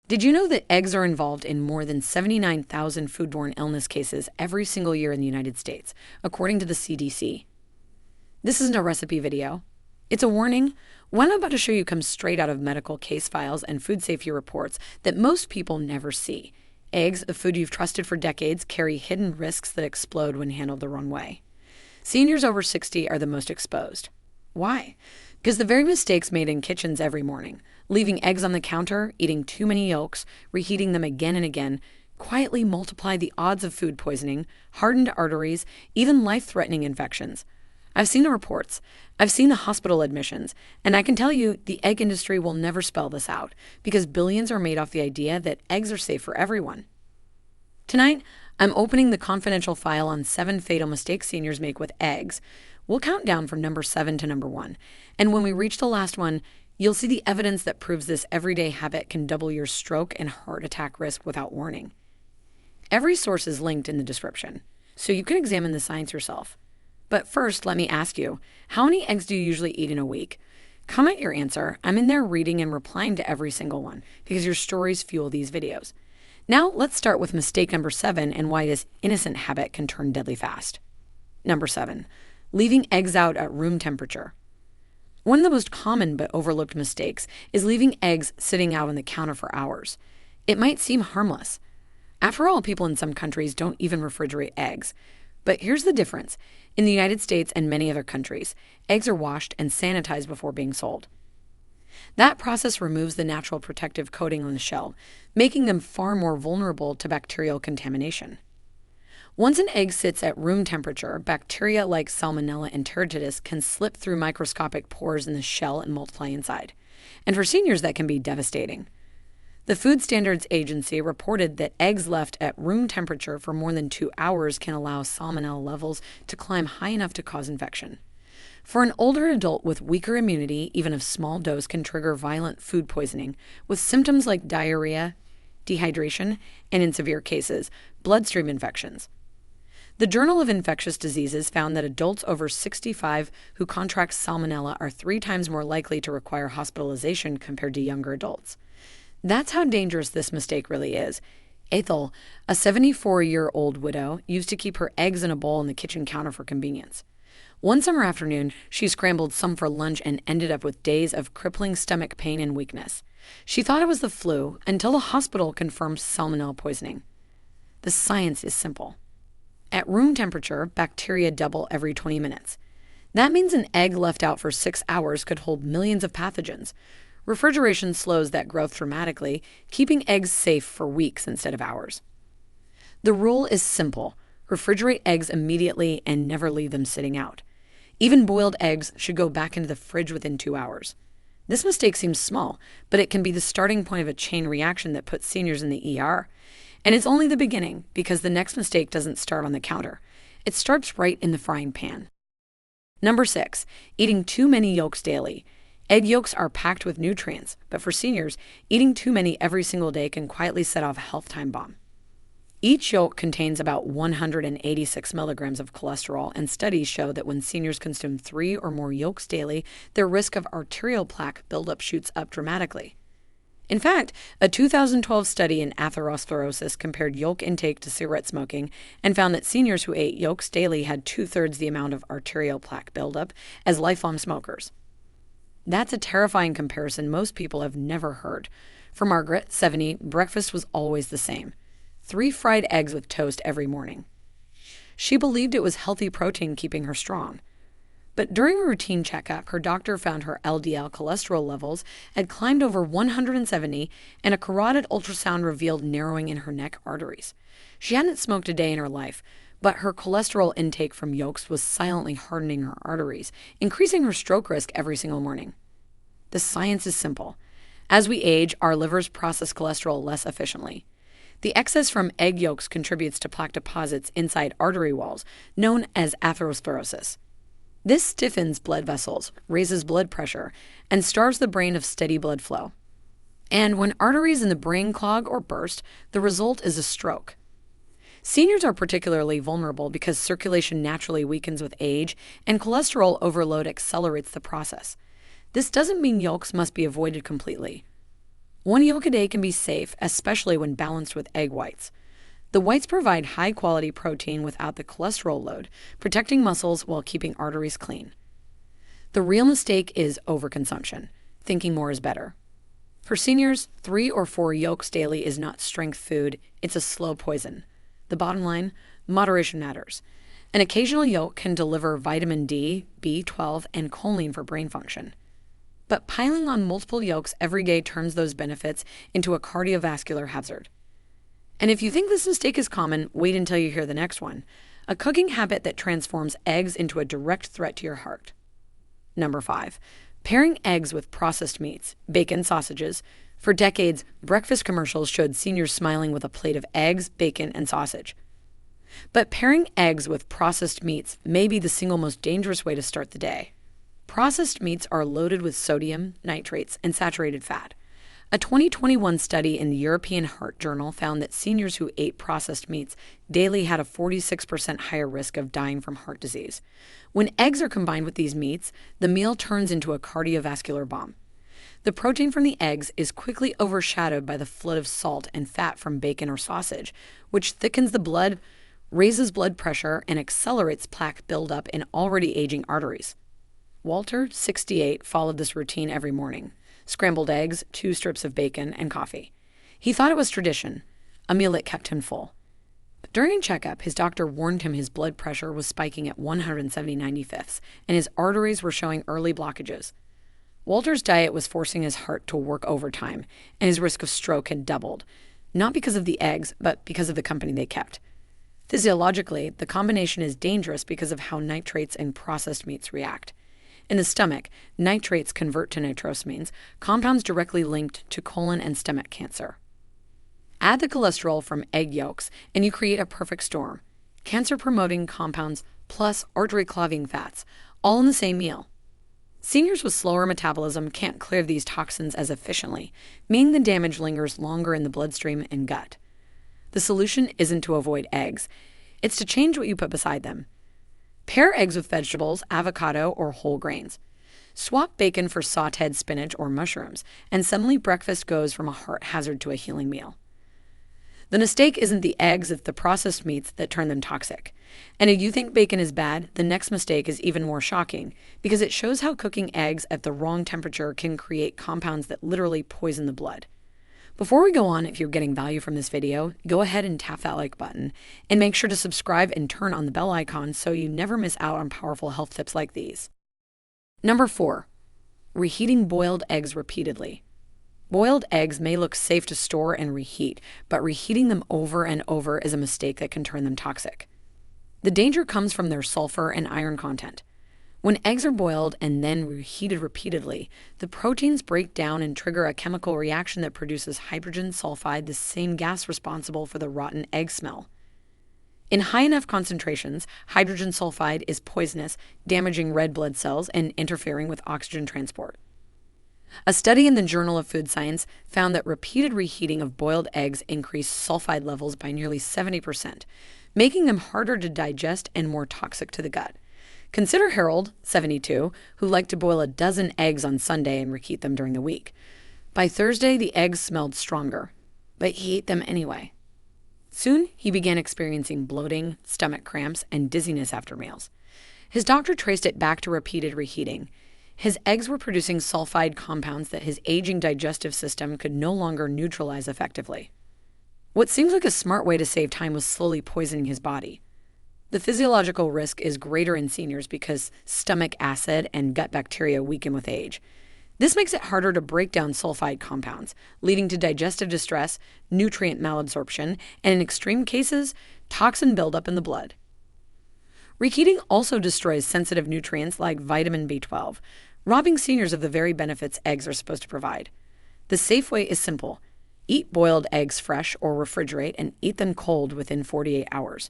Did you know that eggs are involved in more than 79,000 foodborne illness cases every single year in the United States, according to the CDC? This isn't a recipe video. It's a warning. What I'm about to show you comes straight out of medical case files and food safety reports that most people never see. Eggs, a food you've trusted for decades, carry hidden risks that explode when handled the wrong way. Seniors over 60 are the most exposed. Why? Because the very mistakes made in kitchens every morning, leaving eggs on the counter, eating too many yolks, reheating them again and again, quietly multiply the odds of food poisoning, hardened arteries, even life-threatening infections. I've seen the reports, I've seen the hospital admissions, and I can tell you the egg industry will never spell this out because billions are made off the idea that eggs are safe for everyone. Tonight, I'm opening the confidential file on 7 fatal mistakes seniors make with eggs. We'll count down from number 7 to number 1, and when we reach the last one, you'll see the evidence that proves this everyday habit can double your stroke and heart attack risk without warning. Every source is linked in the description, so you can examine the science yourself. But first, let me ask you, how many eggs do you usually eat in a week? Comment your answer. I'm in there reading and replying to every single one because your stories fuel these videos. Now, let's start with mistake number 7 and why this innocent habit can turn deadly fast. Number 7, leaving eggs out at room temperature. One of the most common but overlooked mistakes is leaving eggs sitting out on the counter for hours. It might seem harmless. After all, people in some countries don't even refrigerate eggs. But here's the difference. In the United States and many other countries, eggs are washed and sanitized before being sold. That process removes the natural protective coating on the shell, making them far more vulnerable to bacterial contamination. Once an egg sits at room temperature, bacteria like Salmonella enteritidis can slip through microscopic pores in the shell and multiply inside. And for seniors, that can be devastating. The Food Standards Agency reported that eggs left at room temperature for more than 2 hours can allow salmonella levels to climb high enough to cause infection. For an older adult with weaker immunity, even a small dose can trigger violent food poisoning, with symptoms like diarrhea, dehydration, and in severe cases, bloodstream infections. The Journal of Infectious Diseases found that adults over 65 who contract salmonella are 3 times more likely to require hospitalization compared to younger adults. That's how dangerous this mistake really is. Ethel, a 74-year-old widow, used to keep her eggs in a bowl on the kitchen counter for convenience. One summer afternoon, she scrambled some for lunch and ended up with days of crippling stomach pain and weakness. She thought it was the flu until the hospital confirmed salmonella poisoning. The science is simple. At room temperature, bacteria double every 20 minutes. That means an egg left out for 6 hours could hold millions of pathogens. Refrigeration slows that growth dramatically, keeping eggs safe for weeks instead of hours. The rule is simple. Refrigerate eggs immediately and never leave them sitting out. Even boiled eggs should go back into the fridge within 2 hours. This mistake seems small, but it can be the starting point of a chain reaction that puts seniors in the ER. And it's only the beginning, because the next mistake doesn't start on the counter. It starts right in the frying pan. Number 6, eating too many yolks daily. Egg yolks are packed with nutrients, but for seniors, eating too many every single day can quietly set off a health time bomb. Each yolk contains about 186 milligrams of cholesterol, and studies show that when seniors consume 3 or more yolks daily, their risk of arterial plaque buildup shoots up dramatically. In fact, a 2012 study in atherosclerosis compared yolk intake to cigarette smoking and found that seniors who ate yolks daily had 2/3 the amount of arterial plaque buildup as lifelong smokers. That's a terrifying comparison most people have never heard. For Margaret, 70, breakfast was always the same. 3 fried eggs with toast every morning. She believed it was healthy protein keeping her strong. But during a routine checkup, her doctor found her LDL cholesterol levels had climbed over 170, and a carotid ultrasound revealed narrowing in her neck arteries. She hadn't smoked a day in her life, but her cholesterol intake from yolks was silently hardening her arteries, increasing her stroke risk every single morning. The science is simple. As we age, our livers process cholesterol less efficiently. The excess from egg yolks contributes to plaque deposits inside artery walls, known as atherosclerosis. This stiffens blood vessels, raises blood pressure, and starves the brain of steady blood flow. And when arteries in the brain clog or burst, the result is a stroke. Seniors are particularly vulnerable because circulation naturally weakens with age, and cholesterol overload accelerates the process. This doesn't mean yolks must be avoided completely. One yolk a day can be safe, especially when balanced with egg whites. The whites provide high-quality protein without the cholesterol load, protecting muscles while keeping arteries clean. The real mistake is overconsumption, thinking more is better. For seniors, 3 or 4 yolks daily is not strength food, it's a slow poison. The bottom line, moderation matters. An occasional yolk can deliver vitamin D, B12, and choline for brain function. But piling on multiple yolks every day turns those benefits into a cardiovascular hazard. And if you think this mistake is common, wait until you hear the next one. A cooking habit that transforms eggs into a direct threat to your heart. Number 5, pairing eggs with processed meats, bacon, sausages. For decades, breakfast commercials showed seniors smiling with a plate of eggs, bacon, and sausage. But pairing eggs with processed meats may be the single most dangerous way to start the day. Processed meats are loaded with sodium, nitrates, and saturated fat. A 2021 study in the European Heart Journal found that seniors who ate processed meats daily had a 46% higher risk of dying from heart disease. When eggs are combined with these meats, the meal turns into a cardiovascular bomb. The protein from the eggs is quickly overshadowed by the flood of salt and fat from bacon or sausage, which thickens the blood, raises blood pressure, and accelerates plaque buildup in already aging arteries. Walter, 68, followed this routine every morning. Scrambled eggs, 2 strips of bacon, and coffee. He thought it was tradition, a meal that kept him full. But during a checkup, his doctor warned him his blood pressure was spiking at 170/95, and his arteries were showing early blockages. Walter's diet was forcing his heart to work overtime, and his risk of stroke had doubled, not because of the eggs, but because of the company they kept. Physiologically, the combination is dangerous because of how nitrates and processed meats react. In the stomach, nitrates convert to nitrosamines, compounds directly linked to colon and stomach cancer. Add the cholesterol from egg yolks, and you create a perfect storm. Cancer-promoting compounds plus artery-clogging fats, all in the same meal. Seniors with slower metabolism can't clear these toxins as efficiently, meaning the damage lingers longer in the bloodstream and gut. The solution isn't to avoid eggs. It's to change what you put beside them. Pair eggs with vegetables, avocado, or whole grains. Swap bacon for sautéed spinach or mushrooms, and suddenly breakfast goes from a heart hazard to a healing meal. The mistake isn't the eggs, it's the processed meats that turn them toxic. And if you think bacon is bad, the next mistake is even more shocking, because it shows how cooking eggs at the wrong temperature can create compounds that literally poison the blood. Before we go on, if you're getting value from this video, go ahead and tap that like button, and make sure to subscribe and turn on the bell icon so you never miss out on powerful health tips like these. Number 4, reheating boiled eggs repeatedly. Boiled eggs may look safe to store and reheat, but reheating them over and over is a mistake that can turn them toxic. The danger comes from their sulfur and iron content. When eggs are boiled and then reheated repeatedly, the proteins break down and trigger a chemical reaction that produces hydrogen sulfide, the same gas responsible for the rotten egg smell. In high enough concentrations, hydrogen sulfide is poisonous, damaging red blood cells and interfering with oxygen transport. A study in the Journal of Food Science found that repeated reheating of boiled eggs increased sulfide levels by nearly 70%, making them harder to digest and more toxic to the gut. Consider Harold, 72, who liked to boil a dozen eggs on Sunday and reheat them during the week. By Thursday, the eggs smelled stronger, but he ate them anyway. Soon, he began experiencing bloating, stomach cramps, and dizziness after meals. His doctor traced it back to repeated reheating. His eggs were producing sulfide compounds that his aging digestive system could no longer neutralize effectively. What seems like a smart way to save time was slowly poisoning his body. The physiological risk is greater in seniors because stomach acid and gut bacteria weaken with age. This makes it harder to break down sulfide compounds, leading to digestive distress, nutrient malabsorption, and in extreme cases, toxin buildup in the blood. Reheating also destroys sensitive nutrients like vitamin B12, robbing seniors of the very benefits eggs are supposed to provide. The safe way is simple. Eat boiled eggs fresh or refrigerate and eat them cold within 48 hours.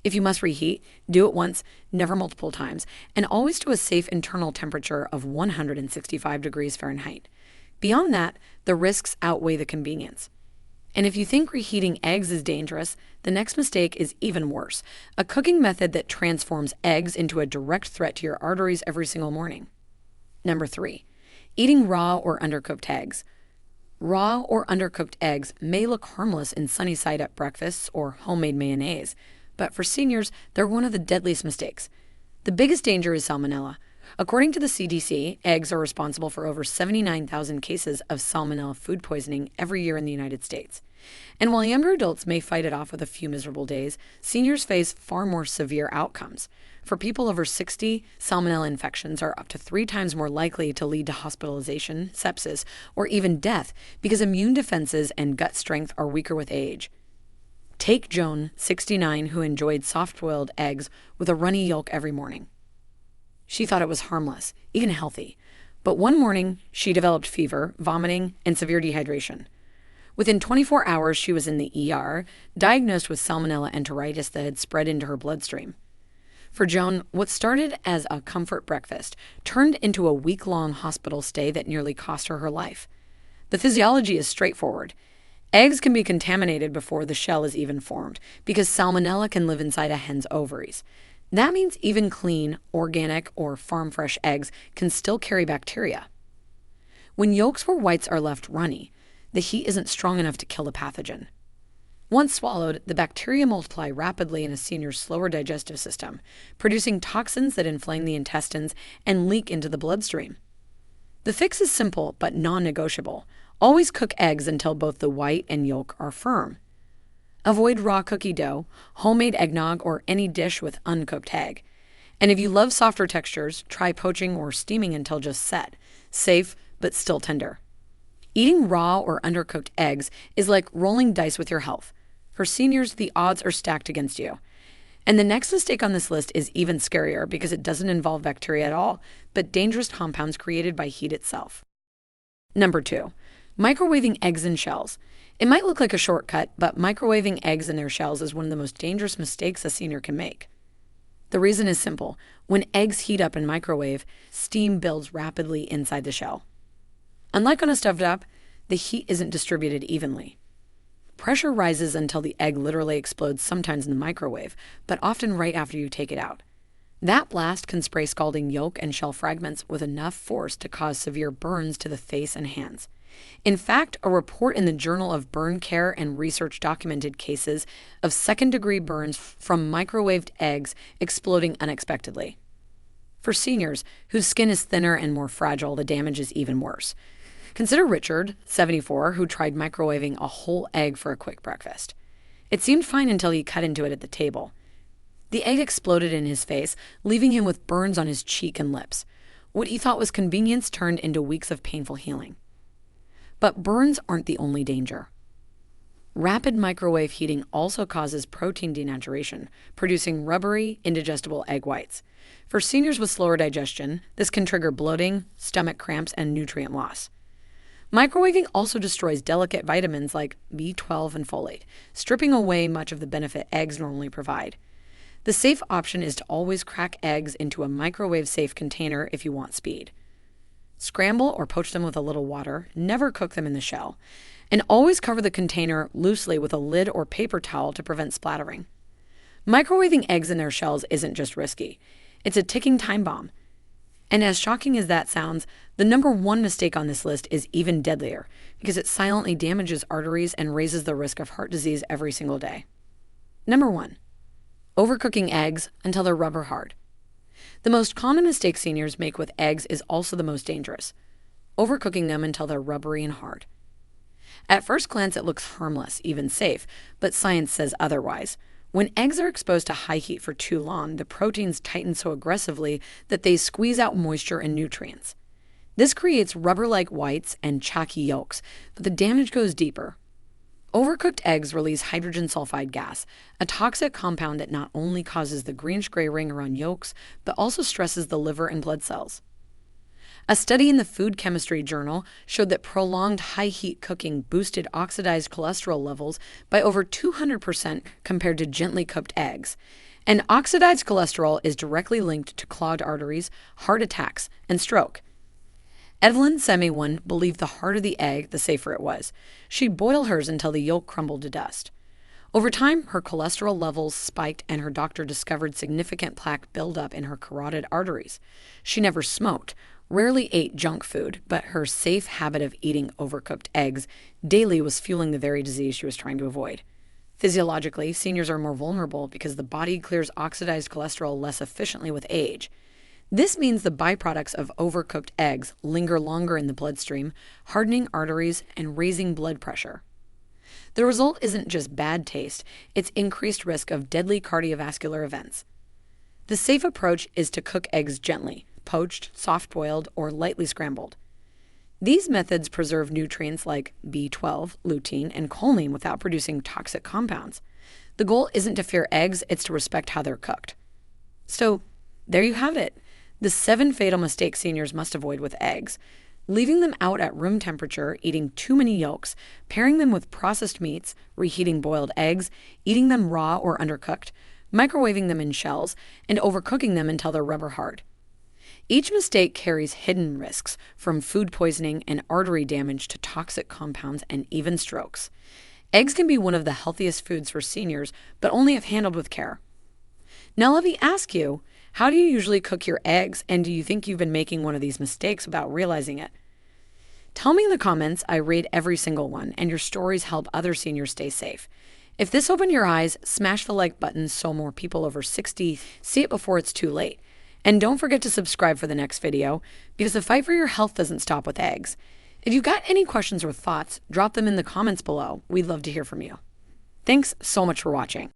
If you must reheat, do it once, never multiple times, and always to a safe internal temperature of 165 degrees Fahrenheit. Beyond that, the risks outweigh the convenience. And if you think reheating eggs is dangerous, the next mistake is even worse, a cooking method that transforms eggs into a direct threat to your arteries every single morning. Number 3, eating raw or undercooked eggs. Raw or undercooked eggs may look harmless in sunny side up breakfasts or homemade mayonnaise, but for seniors, they're one of the deadliest mistakes. The biggest danger is salmonella. According to the CDC, eggs are responsible for over 79,000 cases of salmonella food poisoning every year in the United States. And while younger adults may fight it off with a few miserable days, seniors face far more severe outcomes. For people over 60, salmonella infections are up to 3 times more likely to lead to hospitalization, sepsis, or even death because immune defenses and gut strength are weaker with age. Take Joan, 69, who enjoyed soft-boiled eggs with a runny yolk every morning. She thought it was harmless, even healthy. But one morning, she developed fever, vomiting, and severe dehydration. Within 24 hours, she was in the ER, diagnosed with salmonella enteritis that had spread into her bloodstream. For Joan, what started as a comfort breakfast turned into a week-long hospital stay that nearly cost her life. The physiology is straightforward. Eggs can be contaminated before the shell is even formed because salmonella can live inside a hen's ovaries. That means even clean, organic, or farm-fresh eggs can still carry bacteria. When yolks or whites are left runny, the heat isn't strong enough to kill the pathogen. Once swallowed, the bacteria multiply rapidly in a senior's slower digestive system, producing toxins that inflame the intestines and leak into the bloodstream. The fix is simple but non-negotiable. Always cook eggs until both the white and yolk are firm. Avoid raw cookie dough, homemade eggnog, or any dish with uncooked egg. And if you love softer textures, try poaching or steaming until just set. Safe, but still tender. Eating raw or undercooked eggs is like rolling dice with your health. For seniors, the odds are stacked against you. And the next mistake on this list is even scarier because it doesn't involve bacteria at all, but dangerous compounds created by heat itself. Number 2, microwaving eggs in shells. It might look like a shortcut, but microwaving eggs in their shells is one of the most dangerous mistakes a senior can make. The reason is simple. When eggs heat up in microwave, steam builds rapidly inside the shell. Unlike on a stuffed up, the heat isn't distributed evenly. Pressure rises until the egg literally explodes, sometimes in the microwave, but often right after you take it out. That blast can spray scalding yolk and shell fragments with enough force to cause severe burns to the face and hands. In fact, a report in the Journal of Burn Care and Research documented cases of second-degree burns from microwaved eggs exploding unexpectedly. For seniors, whose skin is thinner and more fragile, the damage is even worse. Consider Richard, 74, who tried microwaving a whole egg for a quick breakfast. It seemed fine until he cut into it at the table. The egg exploded in his face, leaving him with burns on his cheek and lips. What he thought was convenience turned into weeks of painful healing. But burns aren't the only danger. Rapid microwave heating also causes protein denaturation, producing rubbery, indigestible egg whites. For seniors with slower digestion, this can trigger bloating, stomach cramps, and nutrient loss. Microwaving also destroys delicate vitamins like B12 and folate, stripping away much of the benefit eggs normally provide. The safe option is to always crack eggs into a microwave-safe container if you want speed. Scramble or poach them with a little water, never cook them in the shell, and always cover the container loosely with a lid or paper towel to prevent splattering. Microwaving eggs in their shells isn't just risky, it's a ticking time bomb. And as shocking as that sounds, the number 1 mistake on this list is even deadlier because it silently damages arteries and raises the risk of heart disease every single day. Number 1, overcooking eggs until they're rubber hard. The most common mistake seniors make with eggs is also the most dangerous, overcooking them until they're rubbery and hard. At first glance, it looks harmless, even safe, but science says otherwise. When eggs are exposed to high heat for too long, the proteins tighten so aggressively that they squeeze out moisture and nutrients. This creates rubber-like whites and chalky yolks, but the damage goes deeper. Overcooked eggs release hydrogen sulfide gas, a toxic compound that not only causes the greenish-gray ring around yolks, but also stresses the liver and blood cells. A study in the Food Chemistry Journal showed that prolonged high-heat cooking boosted oxidized cholesterol levels by over 200% compared to gently cooked eggs. And oxidized cholesterol is directly linked to clogged arteries, heart attacks, and stroke. Evelyn Semiwan believed the harder the egg, the safer it was. She'd boil hers until the yolk crumbled to dust. Over time, her cholesterol levels spiked and her doctor discovered significant plaque buildup in her carotid arteries. She never smoked, rarely ate junk food, but her safe habit of eating overcooked eggs daily was fueling the very disease she was trying to avoid. Physiologically, seniors are more vulnerable because the body clears oxidized cholesterol less efficiently with age. This means the byproducts of overcooked eggs linger longer in the bloodstream, hardening arteries and raising blood pressure. The result isn't just bad taste, it's increased risk of deadly cardiovascular events. The safe approach is to cook eggs gently, poached, soft-boiled, or lightly scrambled. These methods preserve nutrients like B12, lutein, and choline without producing toxic compounds. The goal isn't to fear eggs, it's to respect how they're cooked. So, there you have it. The 7 fatal mistakes seniors must avoid with eggs. Leaving them out at room temperature, eating too many yolks, pairing them with processed meats, reheating boiled eggs, eating them raw or undercooked, microwaving them in shells, and overcooking them until they're rubber hard. Each mistake carries hidden risks, from food poisoning and artery damage to toxic compounds and even strokes. Eggs can be one of the healthiest foods for seniors, but only if handled with care. Now let me ask you, how do you usually cook your eggs, and do you think you've been making one of these mistakes without realizing it? Tell me in the comments. I read every single one, and your stories help other seniors stay safe. If this opened your eyes, smash the like button so more people over 60 see it before it's too late. And don't forget to subscribe for the next video, because the fight for your health doesn't stop with eggs. If you've got any questions or thoughts, drop them in the comments below. We'd love to hear from you. Thanks so much for watching.